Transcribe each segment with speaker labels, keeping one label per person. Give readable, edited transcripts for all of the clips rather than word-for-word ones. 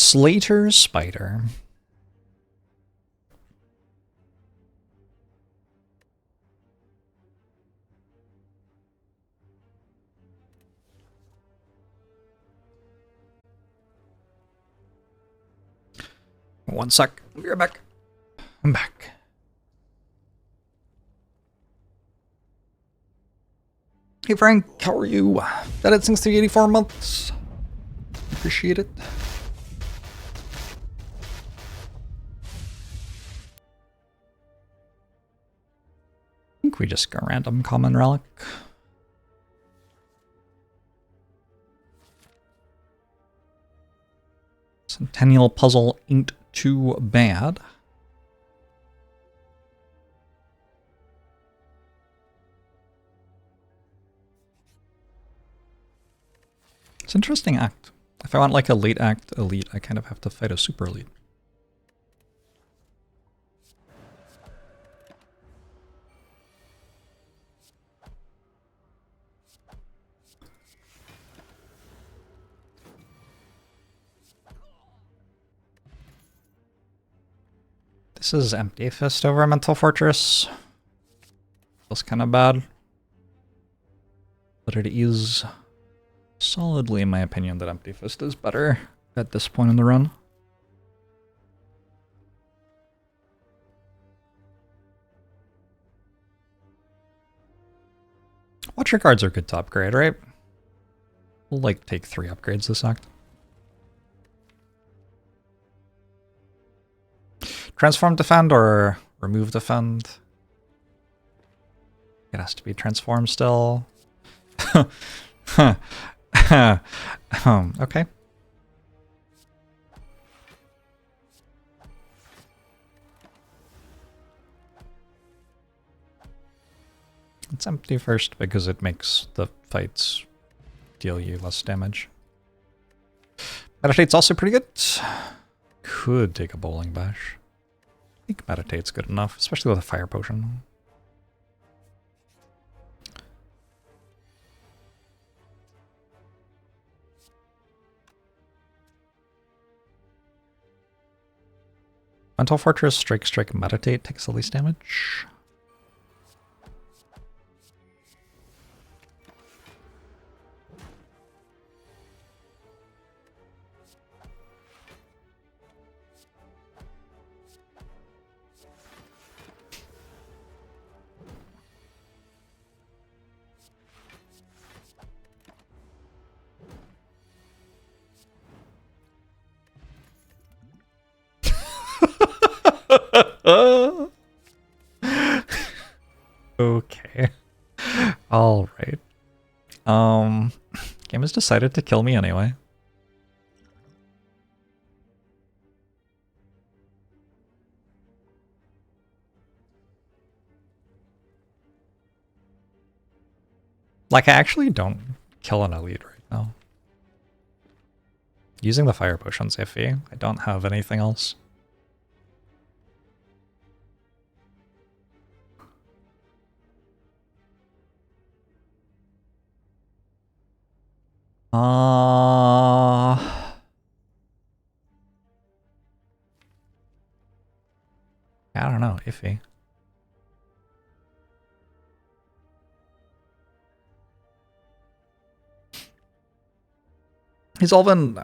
Speaker 1: Slater's Spider. One sec. We'll be right back. I'm back. Hey Frank, how are you? That it since the 84 months. Appreciate it. I think we just go random common relic. Centennial puzzle ain't too bad. It's an interesting act. If I want like a late act elite, I kind of have to fight a super elite. This is Empty Fist over Mental Fortress. Feels kind of bad. But it is solidly, in my opinion, that Empty Fist is better at this point in the run. Watcher cards are good to upgrade, right? We'll like take 3 upgrades this act. Transform defend or remove defend? It has to be transform still. Okay. It's empty first because it makes the fights deal you less damage. Meditate's also pretty good. Could take a bowling bash. I think Meditate's good enough, especially with a fire potion. Mental Fortress, Strike, Meditate takes the least damage. Okay. All right. Game has decided to kill me anyway. Like, I actually don't kill an elite right now. Using the fire potion's iffy. I don't have anything else. I don't know, iffy. He's all been...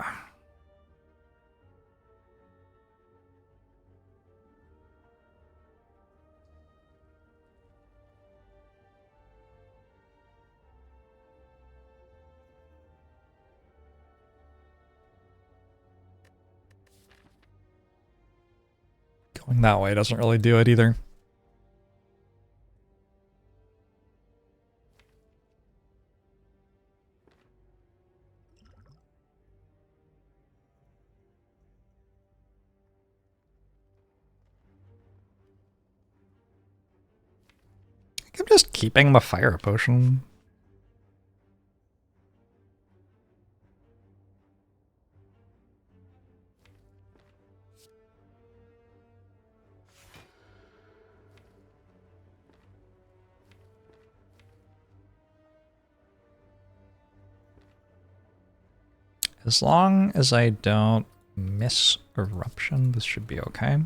Speaker 1: Going that way doesn't really do it either. I'm just keeping the fire potion. As long as I don't miss eruption. This should be okay.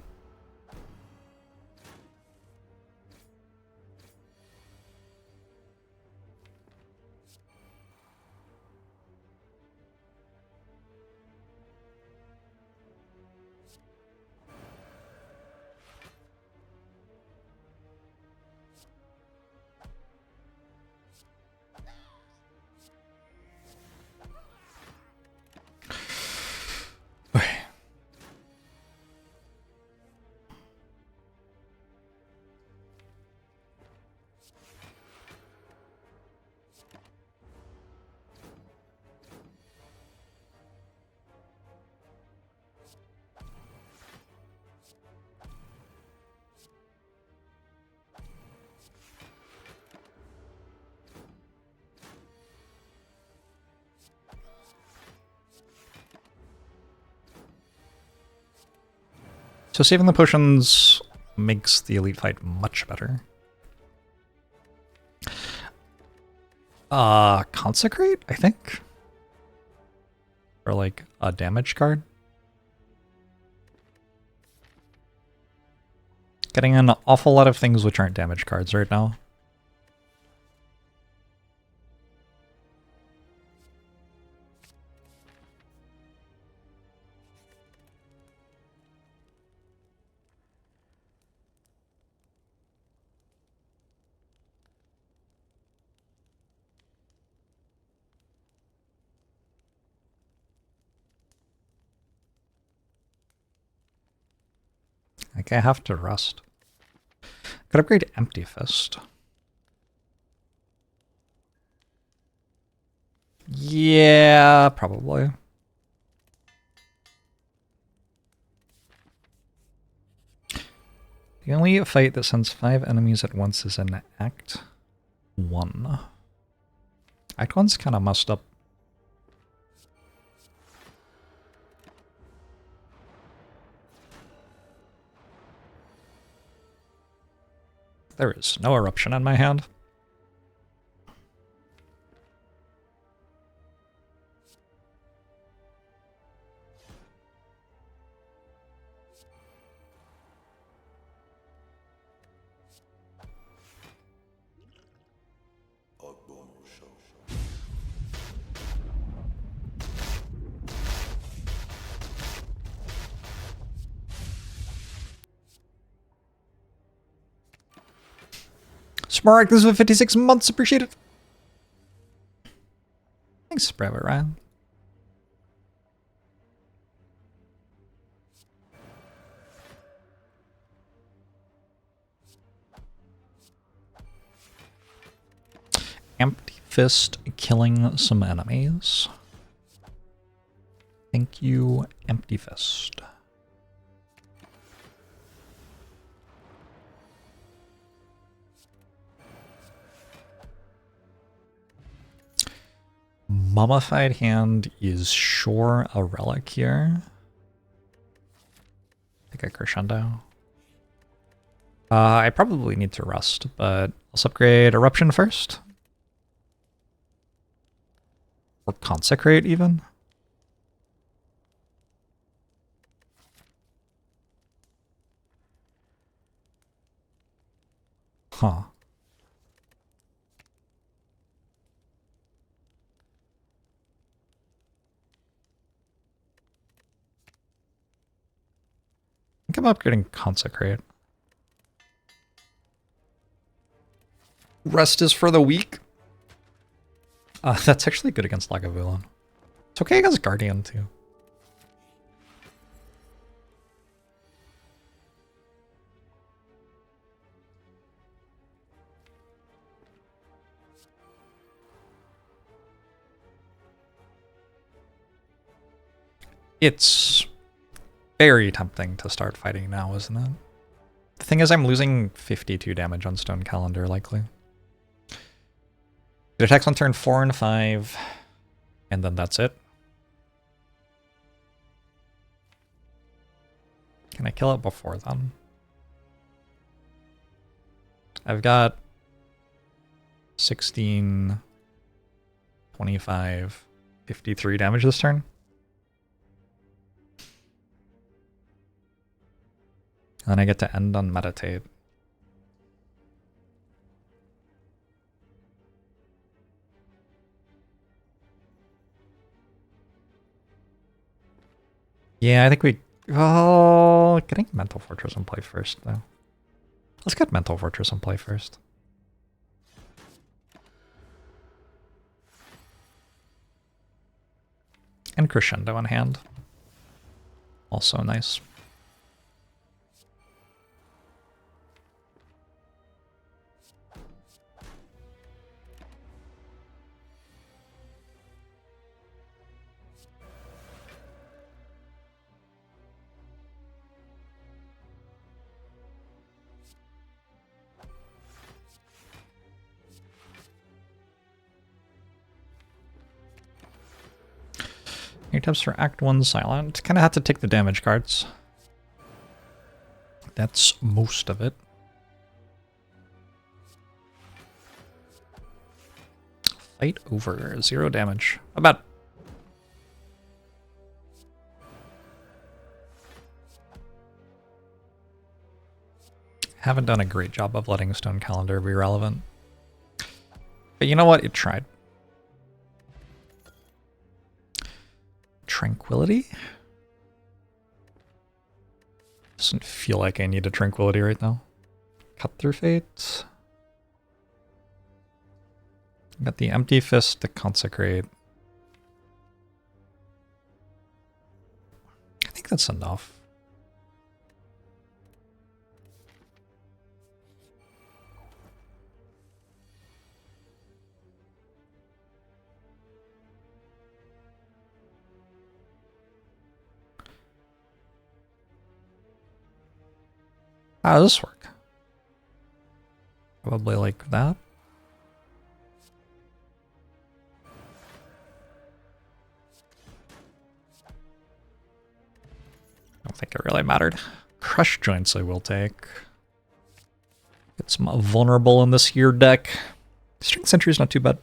Speaker 1: So saving the potions makes the elite fight much better. Consecrate, I think? Or like a damage card? Getting an awful lot of things which aren't damage cards right now. Like, I have to rest. Could upgrade Empty Fist. Yeah, probably. The only fight that sends 5 enemies at once is in Act 1. Act 1's kind of messed up. There is no eruption in my hand. Smark, this is for 56 months. Appreciate it. Thanks, Spire, Ryan. Empty Fist killing some enemies. Thank you, Empty Fist. Mummified Hand is sure a relic here. I think I crescendo. I probably need to rest, but let's upgrade Eruption first. Or Consecrate, even. Huh. I think I'm upgrading Consecrate. Rest is for the weak. That's actually good against Lagavulin. It's okay against Guardian, too. It's very tempting to start fighting now, isn't it? The thing is, I'm losing 52 damage on Stone Calendar, likely. It attacks on turn 4 and 5, and then that's it. Can I kill it before then? I've got 16, 25, 53 damage this turn. And then I get to end on meditate. Yeah, I think we... Oh, getting Mental Fortress in play first, though. Let's get Mental Fortress in play first. And Crescendo in hand. Also nice. Your tips for Act 1 silent. Kind of have to take the damage cards. That's most of it. Fight over. 0 damage. About. Haven't done a great job of letting Stone Calendar be relevant. But you know what? It tried. Tranquility? Doesn't feel like I need a Tranquility right now. Cut Through Fate. Got the Empty Fist to Consecrate. I think that's enough. How does this work? Probably like that. I don't think it really mattered. Crush Joints I will take. Get some vulnerable in this here deck. String Sentry's not too bad.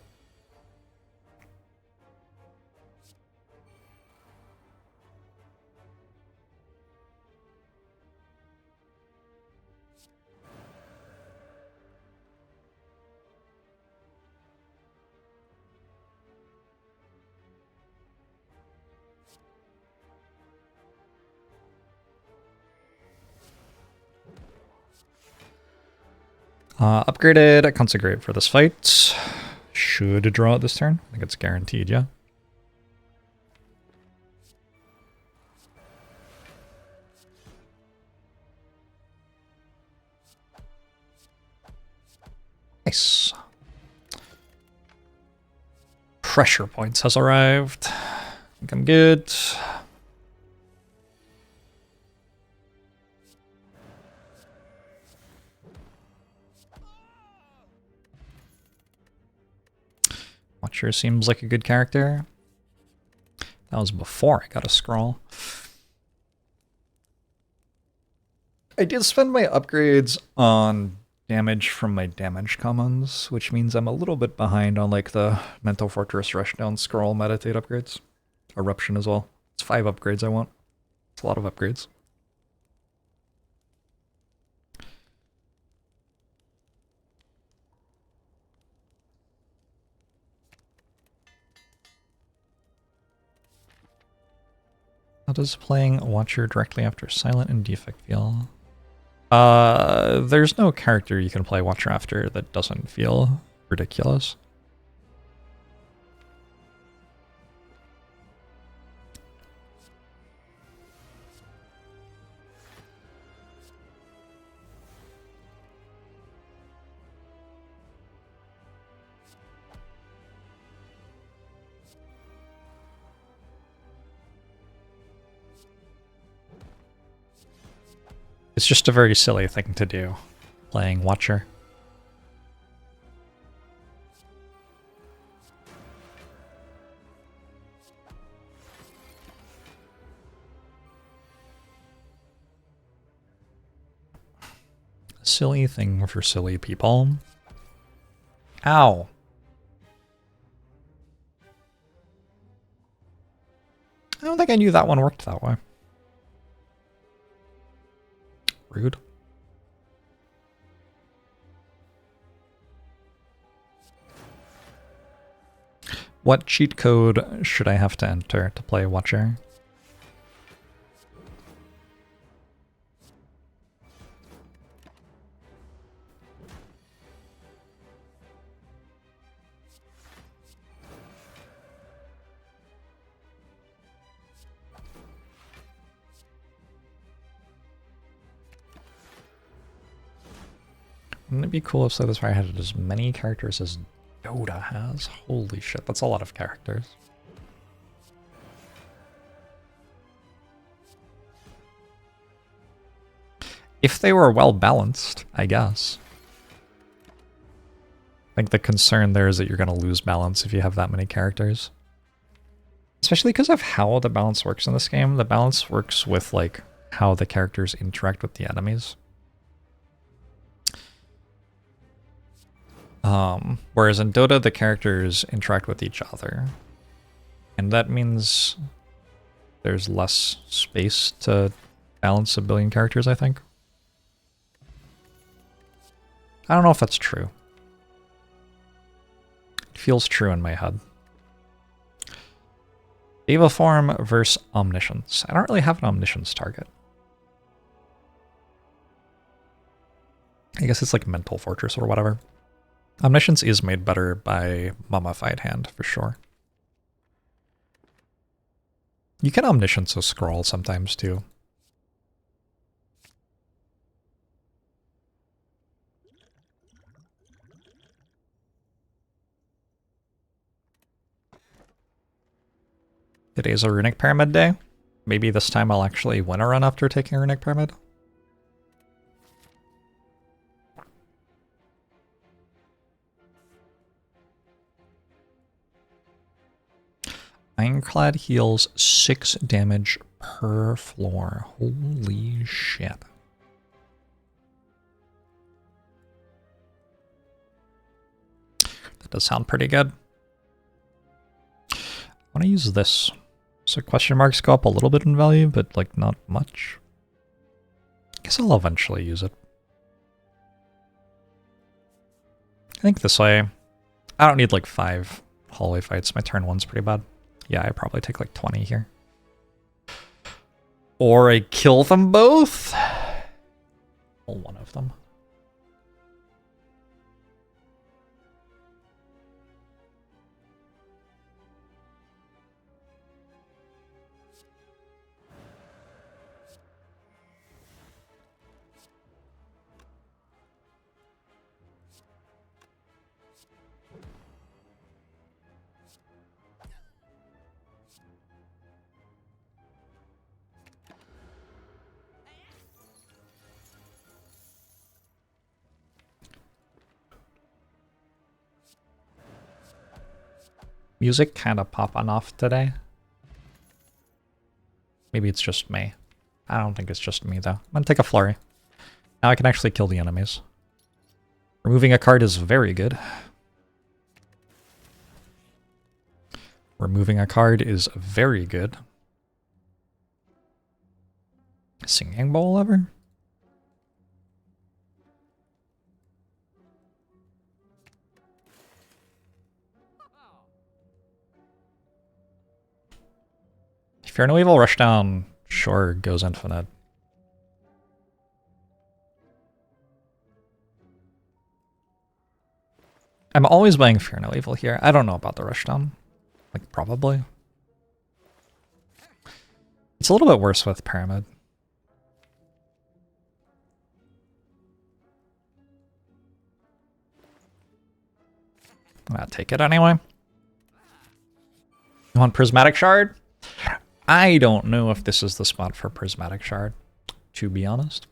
Speaker 1: Upgraded a Consecrate for this fight. Should draw it this turn. I think it's guaranteed, yeah. Nice. Pressure Points has arrived. I think I'm good. Watcher seems like a good character. That was before I got a scroll. I did spend my upgrades on damage from my damage commons, which means I'm a little bit behind on like the Mental Fortress, Rushdown, Scroll, Meditate upgrades. Eruption as well. It's 5 upgrades I want. It's a lot of upgrades. How does playing Watcher directly after Silent and Defect feel? There's no character you can play Watcher after that doesn't feel ridiculous. It's just a very silly thing to do, playing Watcher. Silly thing for silly people. Ow. I don't think I knew that one worked that way. Rude. What cheat code should I have to enter to play Watcher? Wouldn't it be cool if Slay the Spire had as many characters as Dota has? Holy shit, that's a lot of characters. If they were well balanced, I guess. I think the concern there is that you're going to lose balance if you have that many characters. Especially because of how the balance works in this game. The balance works with like how the characters interact with the enemies. Whereas in Dota, the characters interact with each other. And that means there's less space to balance a billion characters, I think. I don't know if that's true. It feels true in my head. Diva Form versus Omniscience. I don't really have an Omniscience target. I guess it's like Mental Fortress or whatever. Omniscience is made better by Mummified Hand, for sure. You can Omniscience a scroll sometimes, too. Today's a Runic Pyramid day. Maybe this time I'll actually win a run after taking a Runic Pyramid. Ironclad heals 6 damage per floor. Holy shit. That does sound pretty good. I want to use this. So question marks go up a little bit in value, but like not much. I guess I'll eventually use it. I think this way. I don't need like 5 hallway fights. My turn 1's pretty bad. Yeah, I probably take like 20 here. Or I kill them both. Well, one of them. Music kind of popping off today. Maybe it's just me. I don't think it's just me, though. I'm gonna take a flurry. Now I can actually kill the enemies. Removing a card is very good. Removing a card is very good. Singing bowl ever? Fear No Evil Rushdown sure goes infinite. I'm always buying Fear No Evil here. I don't know about the Rushdown. Like, probably. It's a little bit worse with Pyramid. I'm gonna take it anyway. You want Prismatic Shard? I don't know if this is the spot for Prismatic Shard, to be honest.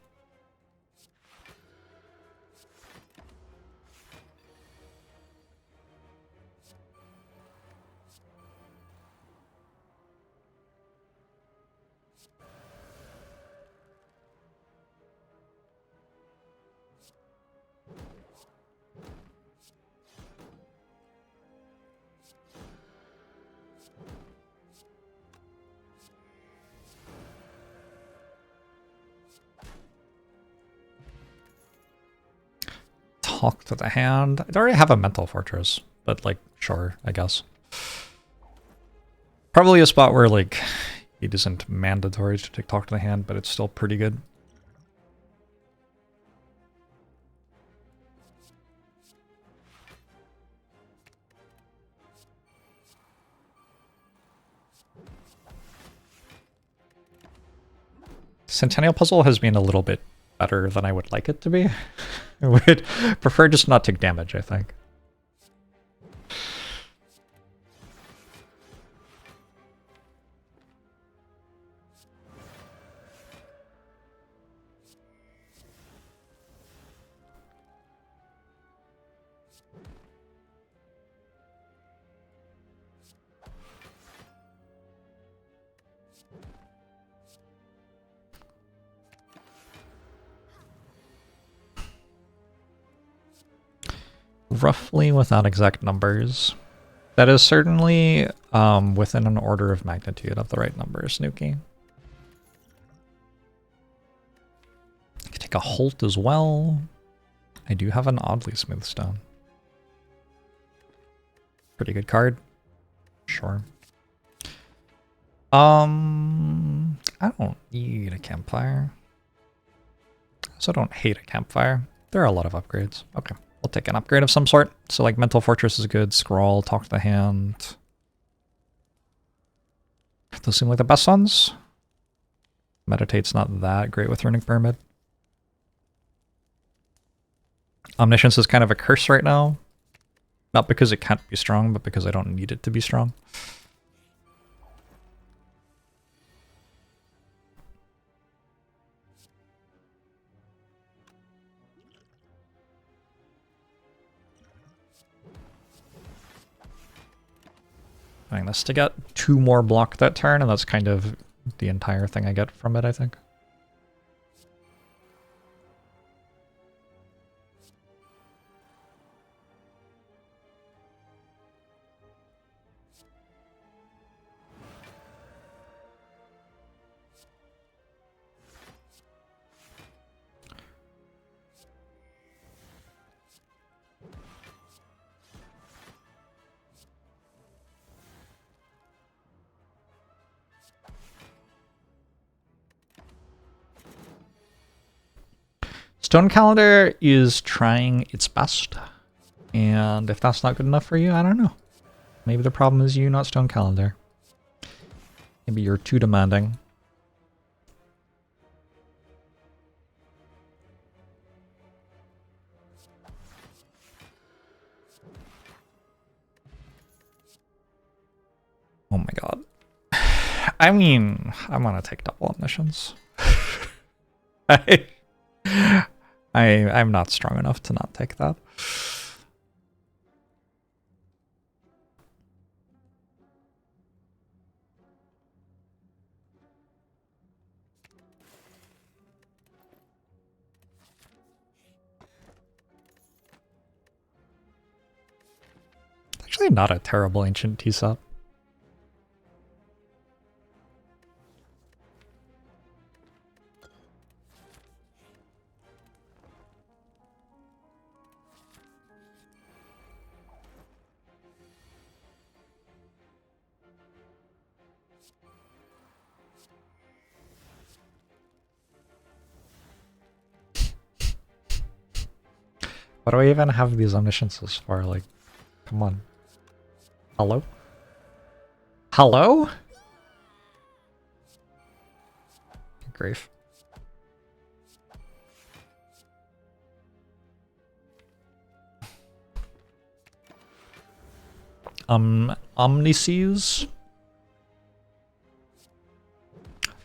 Speaker 1: talk to the hand. I already have a mental fortress, but like, sure, I guess. Probably a spot where like it isn't mandatory to take talk to the hand, but it's still pretty good. Centennial Puzzle has been a little bit better than I would like it to be. I would prefer just not take damage, I think. Roughly without exact numbers. That is certainly within an order of magnitude of the right numbers, Nuki. I could take a Holt as well. I do have an oddly smooth stone. Pretty good card. Sure. I don't need a campfire. I also don't hate a campfire. There are a lot of upgrades. Okay. We'll take an upgrade of some sort. So like Mental Fortress is good, Scroll, Talk to the Hand. Those seem like the best ones. Meditate's not that great with Runic Pyramid. Omniscience is kind of a curse right now. Not because it can't be strong, but because I don't need it to be strong. Doing this to get 2 more block that turn, and that's kind of the entire thing I get from it, I think. Stone Calendar is trying its best, and if that's not good enough for you, I don't know. Maybe the problem is you, not Stone Calendar. Maybe you're too demanding. Oh my god. I mean, I'm gonna take double omniscience. I'm not strong enough to not take that. Actually not a terrible ancient T-Sop. What do I even have these omnisciences for? Like, come on. Hello? Hello? Grief. Omnises?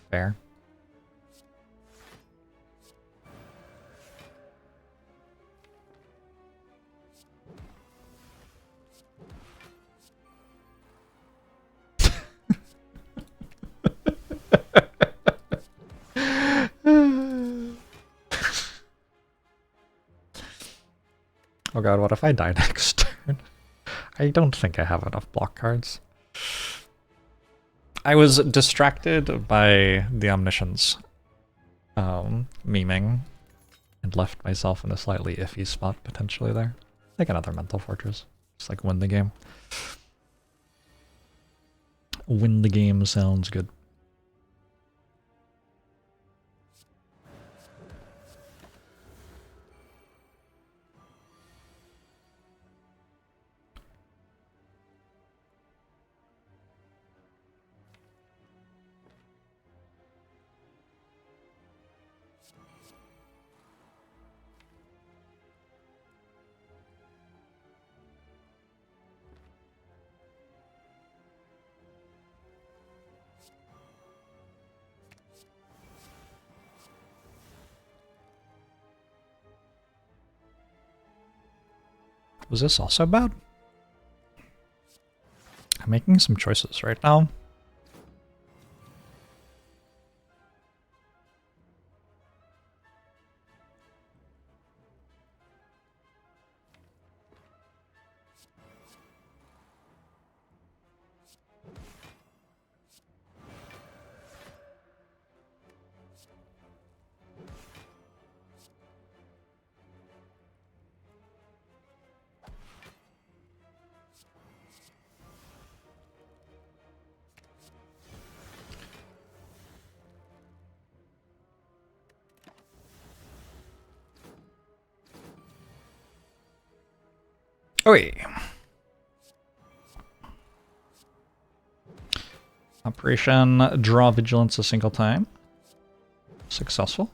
Speaker 1: Fair. Oh god, what if I die next turn? I don't think I have enough block cards. I was distracted by the omniscience memeing. and left myself in a slightly iffy spot potentially there. Like another mental fortress. Just like win the game. Win the game sounds good. Was this also bad? I'm making some choices right now. Oh, wait. Operation Draw Vigilance a single time. Successful.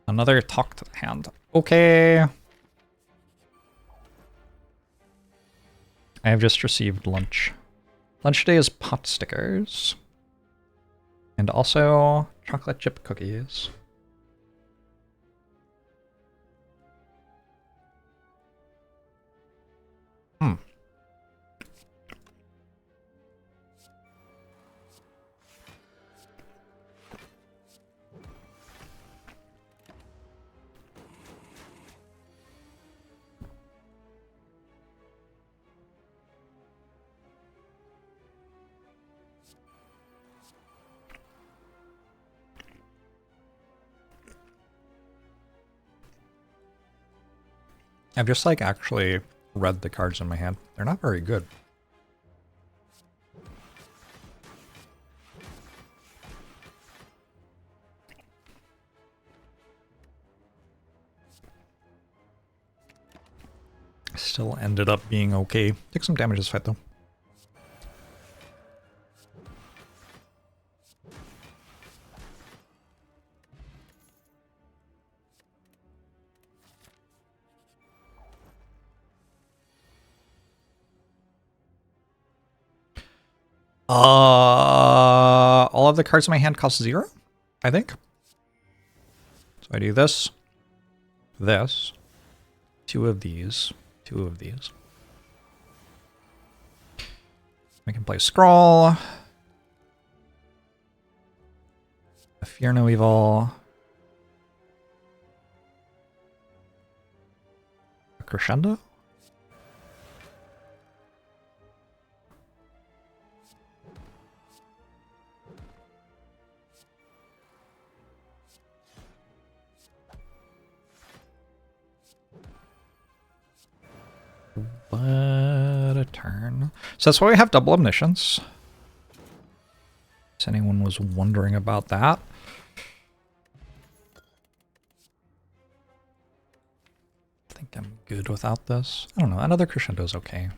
Speaker 1: Another talk to the hand. Okay. I have just received lunch. Lunch today is pot stickers. And also chocolate chip cookies. I've just like actually read the cards in my hand. They're not very good. Still ended up being okay. Took some damage this fight though. All of the cards in my hand cost 0, I think. So I do this, this, 2 of these, 2 of these. I can play Scrawl, a Fear No Evil, a Crescendo. But a turn. So that's why we have double omniscience. If anyone was wondering about that. I think I'm good without this. I don't know, another crescendo is okay.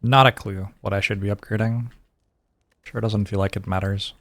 Speaker 1: Not a clue what I should be upgrading. Sure doesn't feel like it matters.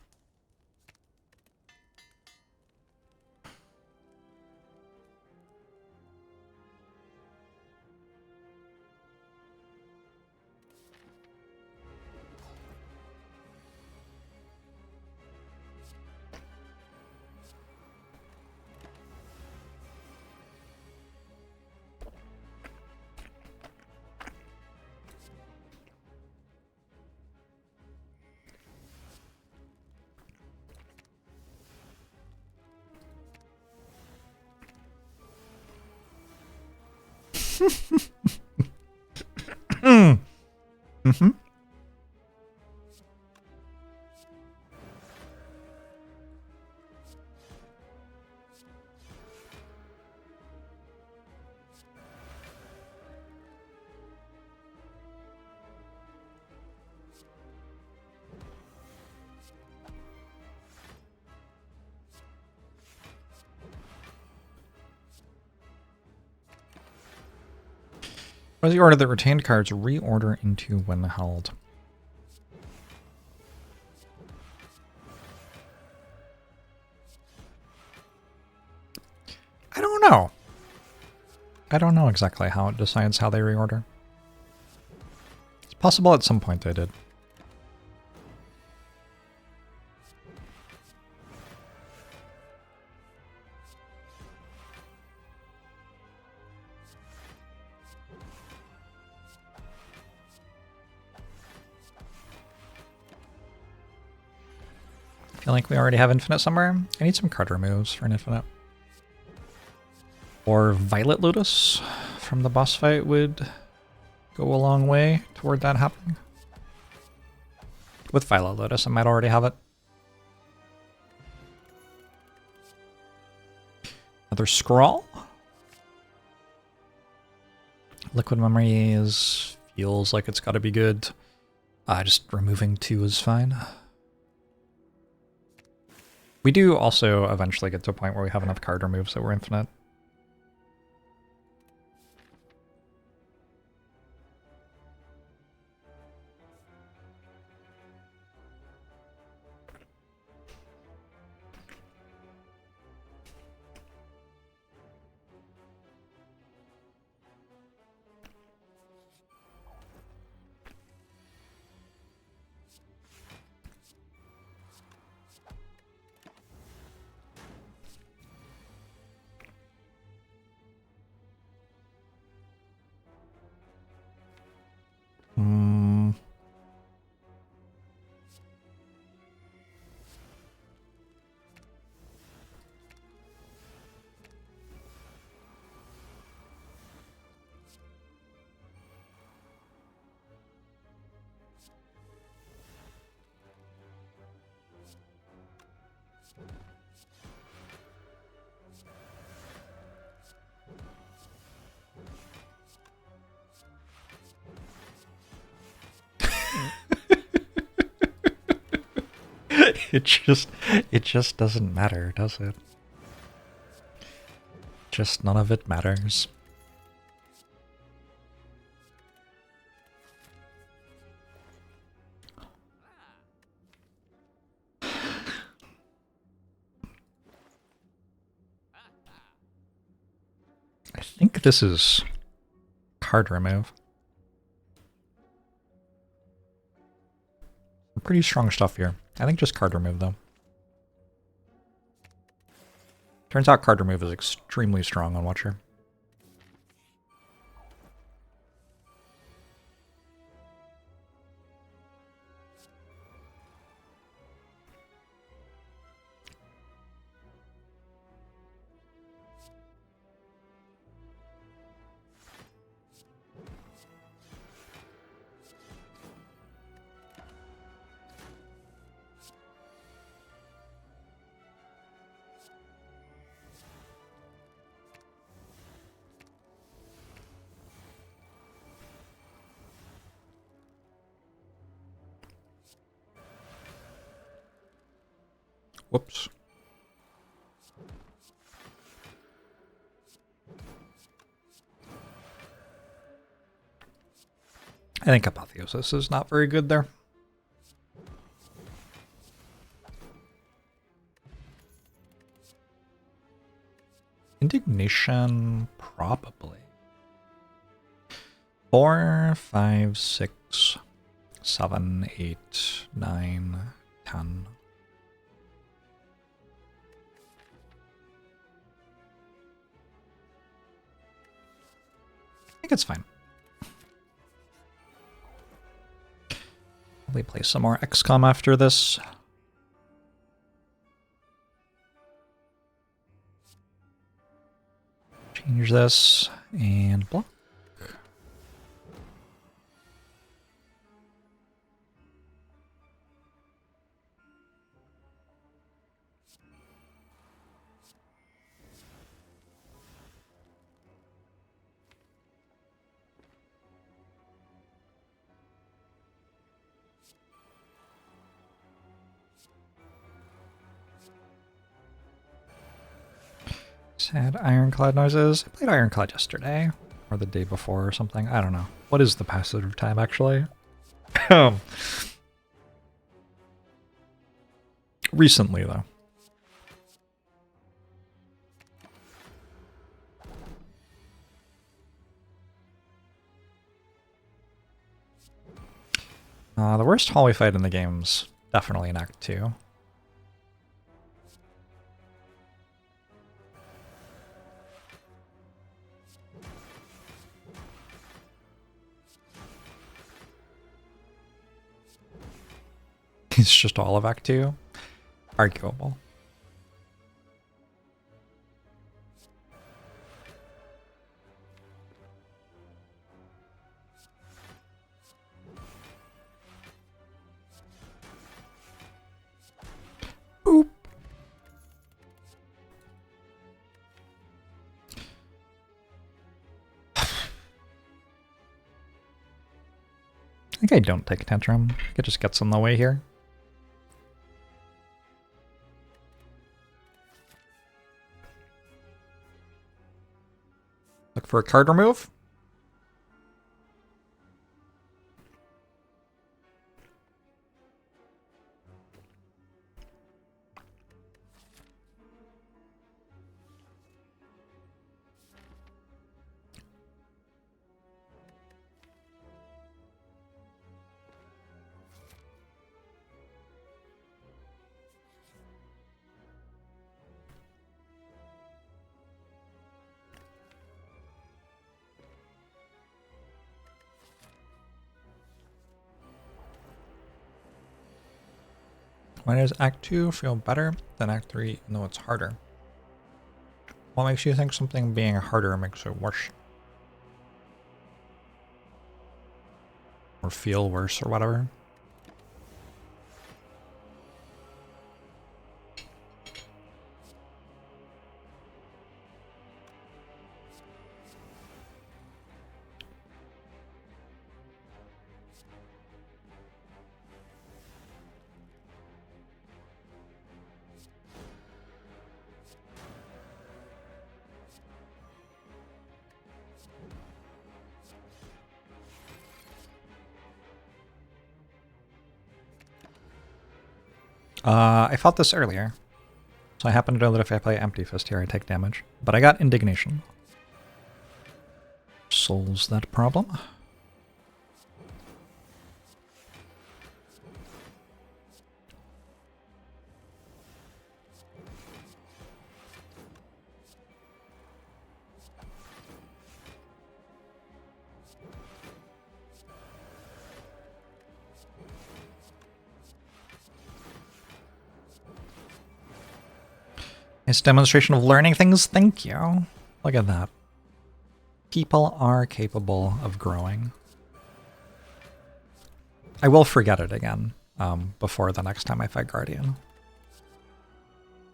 Speaker 1: Mm-hmm. What is the order that retained cards reorder into when held? I don't know. I don't know exactly how it decides how they reorder. It's possible at some point they did. I feel like we already have infinite somewhere. I need some card removes for an infinite. Or Violet Lotus from the boss fight would go a long way toward that happening. With Violet Lotus, I might already have it. Another Scrawl. Liquid Memory feels like it's got to be good. Just removing 2 is fine. We do also eventually get to a point where we have enough card removes that we're infinite. It just doesn't matter, does it? Just none of it matters. I think this is card remove. Pretty strong stuff here. I think just card remove, though. Turns out card remove is extremely strong on Watcher. Whoops. I think Apotheosis is not very good there. Indignation, probably. 4, 5, 6, 7, 8, 9, 10. I think it's fine. Probably play some more XCOM after this. Change this and block. Sad Ironclad noises. I played Ironclad yesterday, or the day before or something. I don't know. What is the passage of time, actually? Recently, though. The worst hallway fight in the game's definitely in Act 2. It's just all of Act 2. Arguable. Oop. I think I don't take a tantrum. It just gets in the way here. Look for a card remove. Why does Act 2 feel better than Act 3, even though it's harder? What makes you think something being harder makes it worse? Or feel worse or whatever? I fought this earlier, so I happen to know that if I play Empty Fist here, I take damage. But I got Indignation. Solves that problem. Nice demonstration of learning things. Thank you. Look at that. People are capable of growing. I will forget it again before the next time I fight Guardian.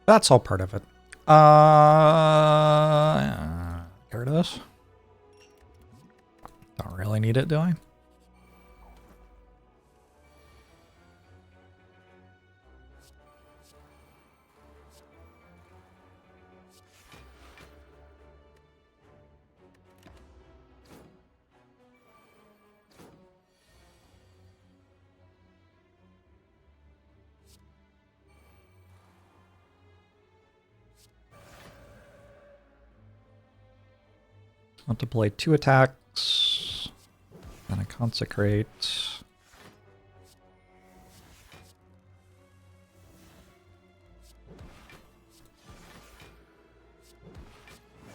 Speaker 1: That's all part of it. Get rid of this. Don't really need it, do I? I'll deploy 2 attacks, then a consecrate.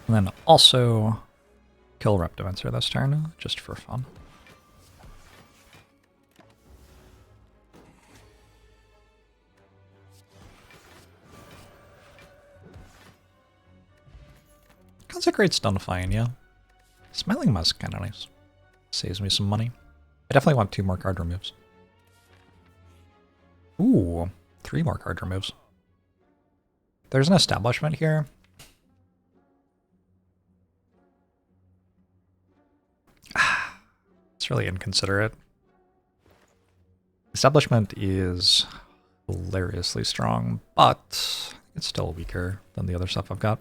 Speaker 1: And then also kill Reptimancer this turn, just for fun. Consecrate's done fine, yeah. Smiling Musk kinda nice. Saves me some money. I definitely want 2 more card removes. Ooh, 3 more card removes. There's an establishment here. It's really inconsiderate. Establishment is hilariously strong, but it's still weaker than the other stuff I've got.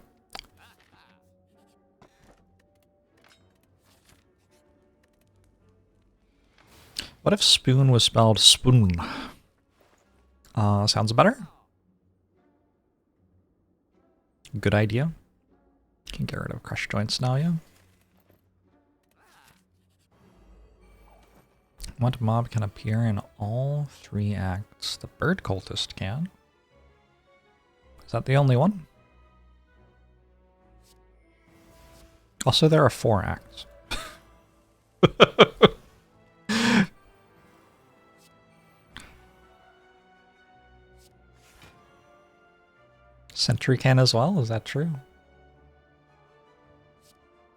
Speaker 1: What if spoon was spelled spoon? Sounds better. Good idea. Can get rid of crush joints now, yeah. What mob can appear in all 3 acts? The bird cultist can. Is that the only one? Also, there are 4 acts. Sentry can as well, is that true?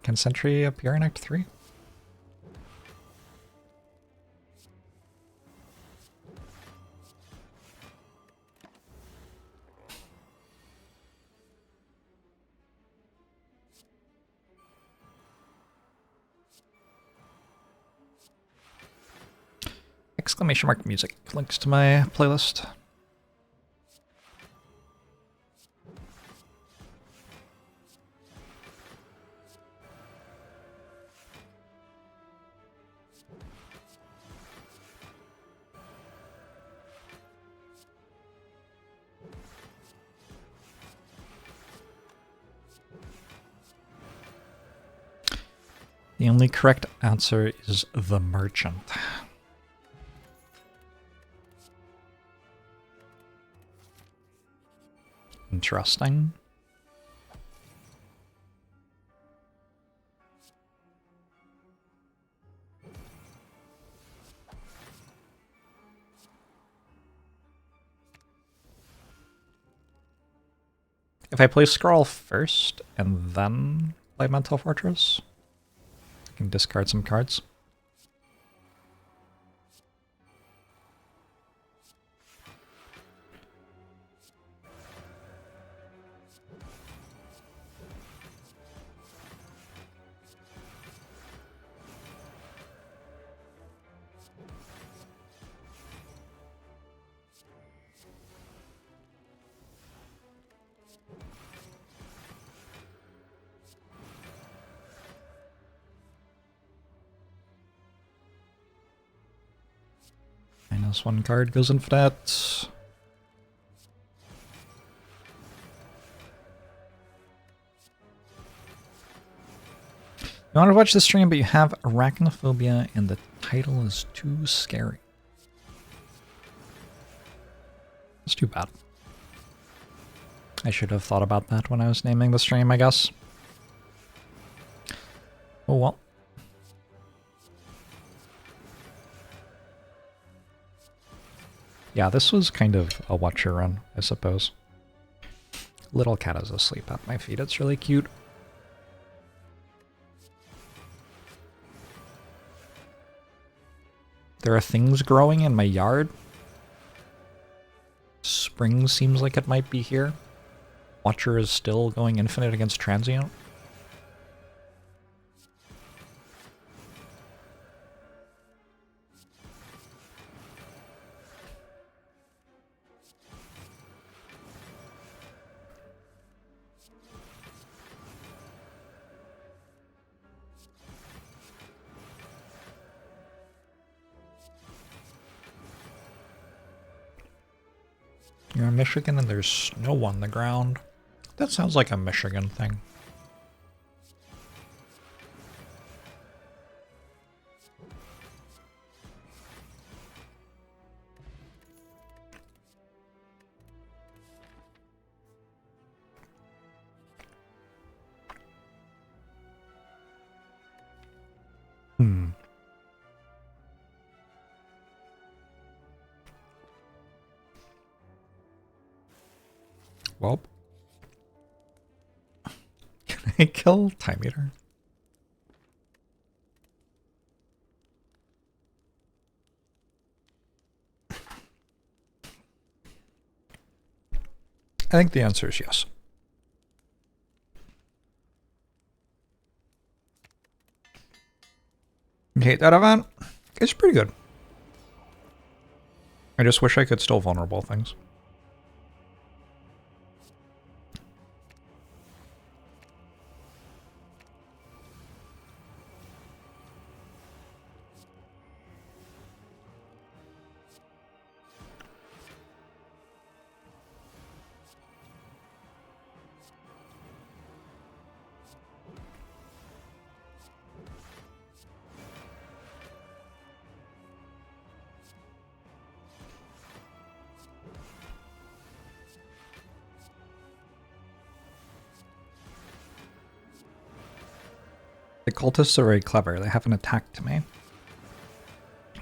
Speaker 1: Can Sentry appear in Act 3? Exclamation mark music links to my playlist. The only correct answer is the merchant. Interesting. If I play Scroll first and then play Mental Fortress, I can discard some cards. Minus 1 card goes infinite. You want to watch the stream, but you have arachnophobia and the title is too scary. That's too bad. I should have thought about that when I was naming the stream, I guess. Oh well. Yeah, this was kind of a watch your run, I suppose. Little cat is asleep at my feet. It's really cute. There are things growing in my yard. Spring seems like it might be here. Watcher is still going infinite against Transient. You're in Michigan and there's snow on the ground. That sounds like a Michigan thing. Hmm. Well, can I kill Time Eater? I think the answer is yes. Okay, that event is pretty good. I just wish I could still vulnerable things. The cultists are very clever. They haven't attacked me.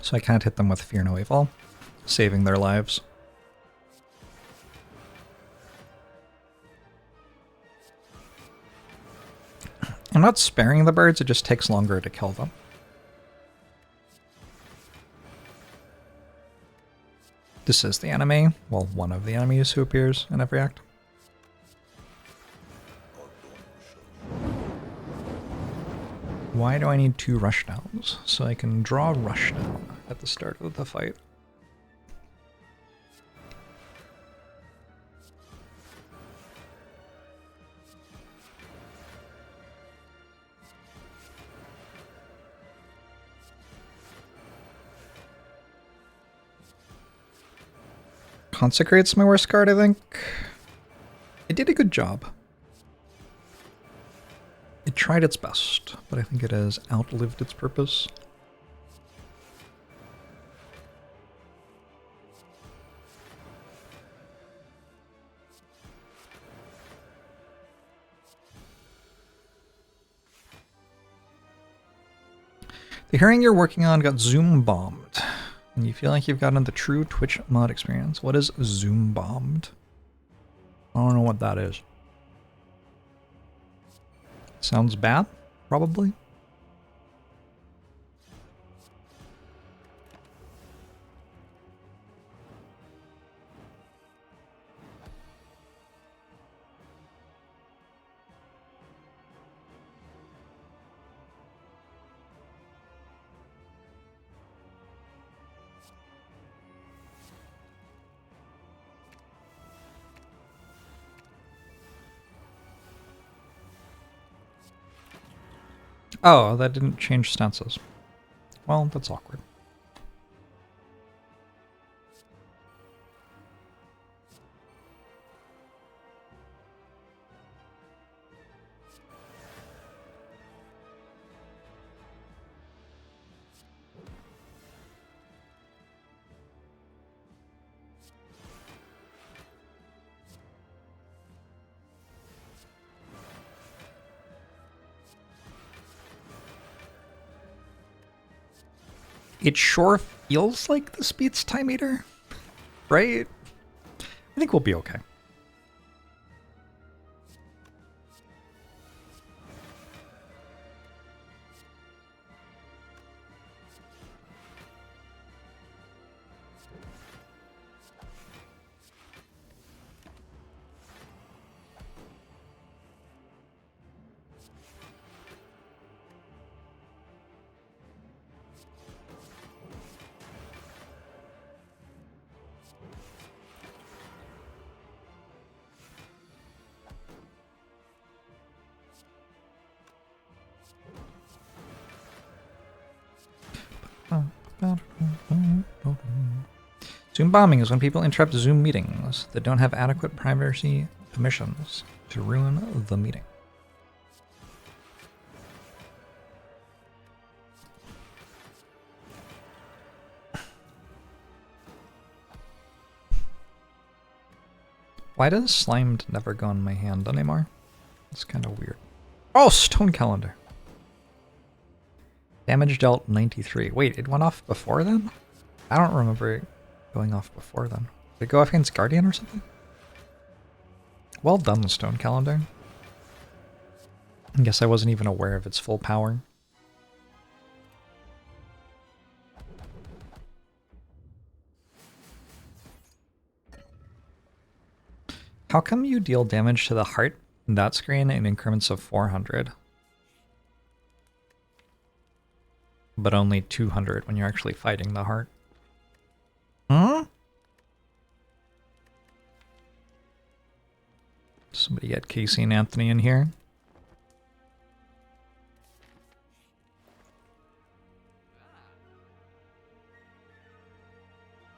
Speaker 1: So I can't hit them with Fear No Evil, saving their lives. I'm not sparing the birds, it just takes longer to kill them. This is the enemy, well, one of the enemies who appears in every act. Why do I need 2 rushdowns? So I can draw a rushdown at the start of the fight. Consecrate's my worst card, I think. It did a good job. It tried its best, but I think it has outlived its purpose. The hearing you're working on got Zoom bombed, and you feel like you've gotten the true Twitch mod experience. What is Zoom bombed? I don't know what that is. Sounds bad, probably. Oh, that didn't change stances. Well, that's awkward. It sure feels like this beats Time Eater, right? I think we'll be okay. Zoom bombing is when people interrupt Zoom meetings that don't have adequate privacy permissions to ruin the meeting. Why does Slimed never go in my hand anymore? It's kind of weird. Oh, Stone Calendar. Damage dealt 93. Wait, it went off before then? I don't remember it going off before then. Did it go off against Guardian or something? Well done, Stone Calendar. I guess I wasn't even aware of its full power. How come you deal damage to the heart in that screen in increments of 400? But only 200 when you're actually fighting the heart? Huh? Somebody get Casey and Anthony in here.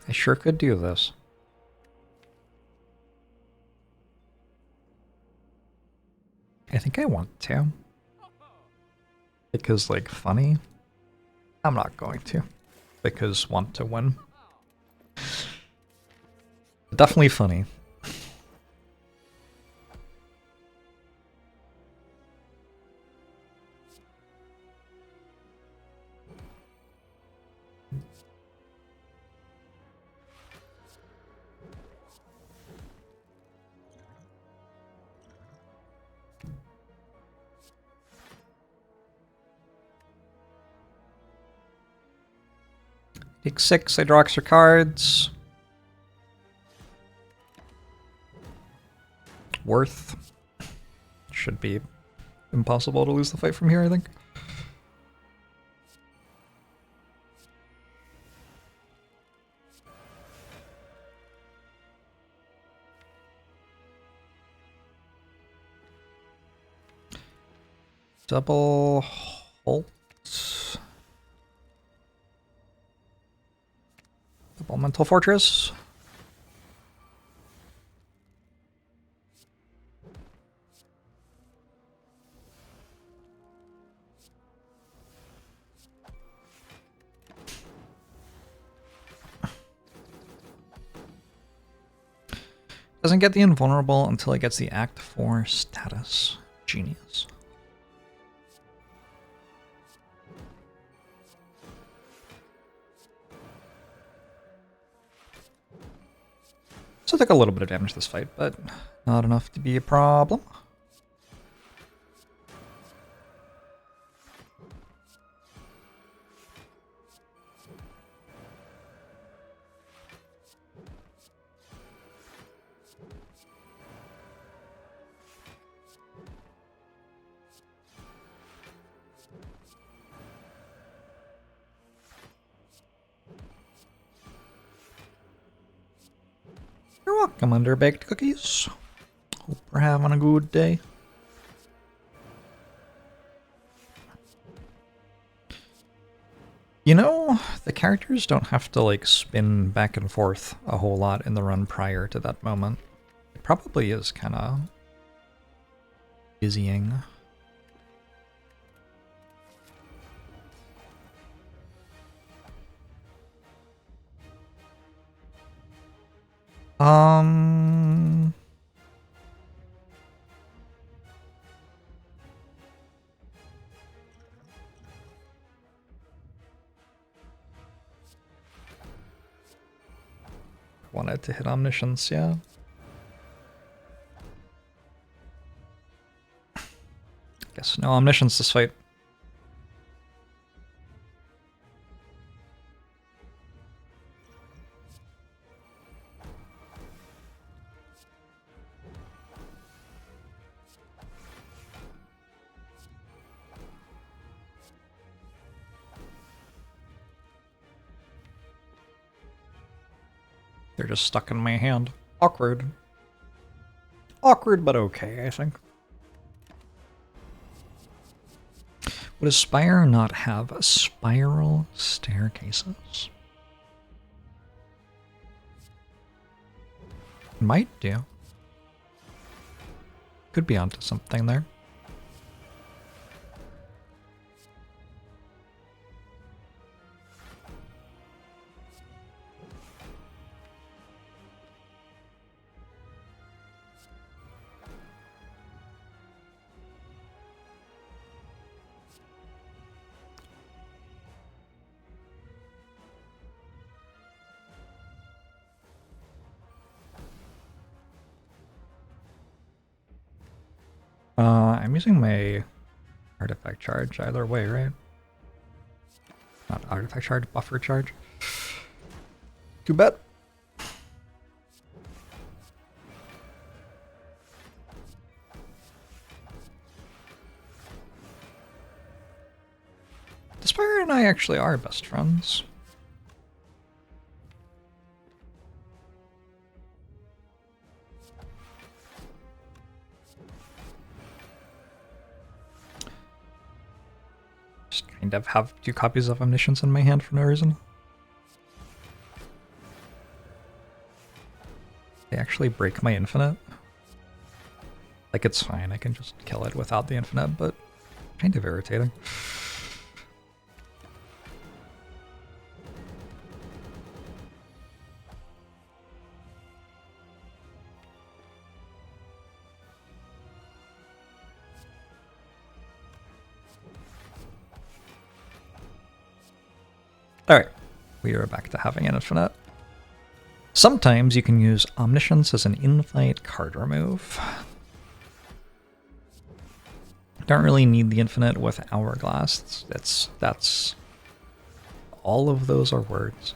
Speaker 1: I sure could do this. I think I want to. Because, like, funny? I'm not going to. Because want to win. Definitely funny. Take 6, I draw extra cards. Worth. Should be impossible to lose the fight from here, I think. Double Holt. Double Mental Fortress. Doesn't get the invulnerable until it gets the Act 4 status. Genius. So I took a little bit of damage this fight, but not enough to be a problem. You're welcome, Underbaked Cookies. Hope we're having a good day. You know, the characters don't have to, like, spin back and forth a whole lot in the run prior to that moment. It probably is kind of dizzying. Wanted to hit Omniscience, yeah. Guess no Omniscience this fight. They're just stuck in my hand. Awkward. Awkward, but okay, I think. Would a Spire not have spiral staircases? Might do. Could be onto something there. I'm using my artifact charge either way, right? Not artifact charge, buffer charge. Too bad. Spire and I actually are best friends. Just kind of have 2 copies of Omniscience in my hand for no reason. They actually break my infinite. Like, it's fine, I can just kill it without the infinite, but kind of irritating. Alright, we are back to having an infinite. Sometimes you can use Omniscience as an in-fight card remove. Don't really need the infinite with Hourglass. That's all of those are words.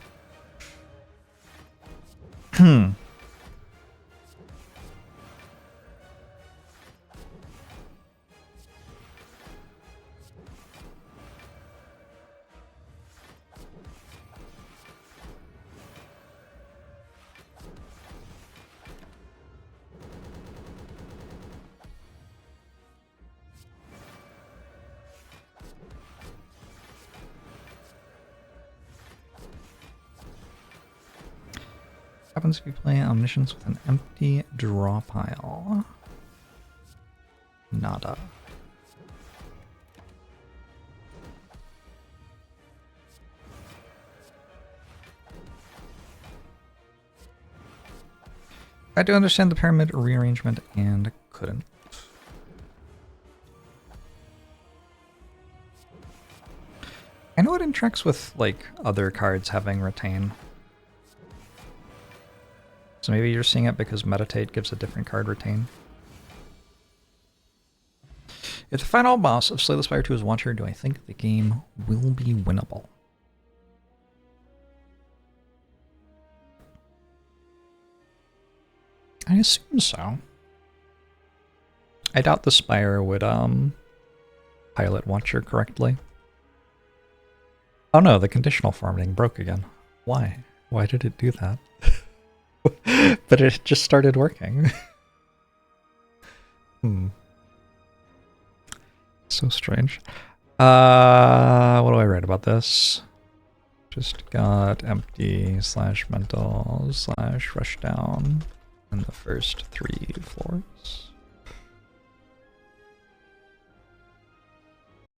Speaker 1: Happens if you play Omniscience with an empty draw pile. Nada. I do understand the pyramid rearrangement and couldn't. I know it interacts with, like, other cards having retain. So maybe you're seeing it because Meditate gives a different card retain. If the final boss of Slay the Spire 2 is Watcher, do I think the game will be winnable? I assume so. I doubt the Spire would pilot Watcher correctly. Oh no, the conditional farming broke again. Why? Why did it do that? But it just started working. So strange. What do I write about this? Just got empty /mental /rushdown in the first 3 floors.